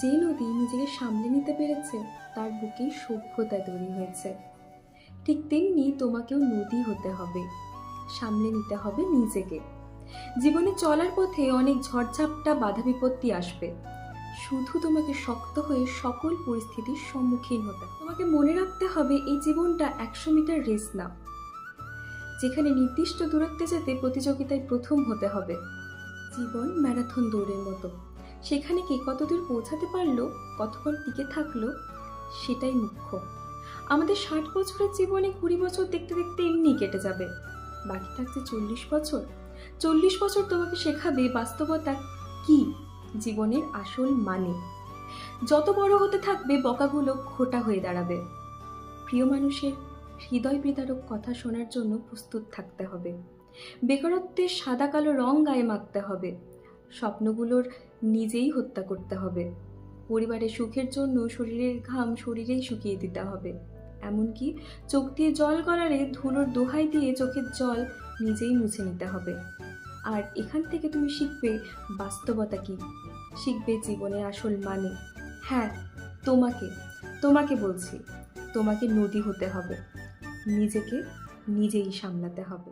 যে নদী নিজেকে সামলে নিতে পেরেছে তার বুকেই সভ্যতা তৈরি হয়েছে। ঠিক তেমনি তোমাকেও নদী হতে হবে, সামলে নিতে হবে নিজেকে। জীবনে চলার পথে অনেক ঝড়ঝাপটা বাধা বিপত্তি আসবে, শুধু তোমাকে শক্ত হয়ে সকল পরিস্থিতির সম্মুখীন হতে হবে। তোমাকে মনে রাখতে হবে এই জীবনটা 100 মিটার রেস না, যেখানে নির্দিষ্ট দূরত্বে যেতে প্রতিযোগিতায় প্রথম হতে হবে। জীবন ম্যারাথন দৌড়ের মতো, সেখানে কে কতদূর পৌঁছাতে পারলো, কতক্ষণ টিকে থাকলো, সেটাই মুখ্য। আমাদের 60 বছরের জীবনে 20 বছর দেখতে দেখতে এমনি কেটে যাবে, বাকি থাকছে 40 বছর। 40 বছর তোমাকে শেখাবে বাস্তবতা কি, জীবনের আসল মানে। যত বড় হতে থাকবে বকাগুলো খোটা হয়ে দাঁড়াবে। প্রিয় মানুষের হৃদয় বিদারক কথা শোনার জন্য প্রস্তুত থাকতে হবে। বেকারত্বের সাদা কালো রং গায়ে মাখতে হবে। স্বপ্নগুলোর নিজেই হত্যা করতে হবে। পরিবারের সুখের জন্য শরীরের ঘাম শরীরেই শুকিয়ে দিতে হবে। এমনকি চোখ দিয়ে জল গড়ালে ধুলোর দোহাই দিয়ে চোখের জল নিজেই মুছে নিতে হবে। আর এখান থেকে তুমি শিখবে বাস্তবতা কি, শিখবে জীবনের আসল মানে। হ্যাঁ, তোমাকে তোমাকে বলছি, তোমাকে নদী হতে হবে, নিজেকে নিজেই সামলাতে হবে।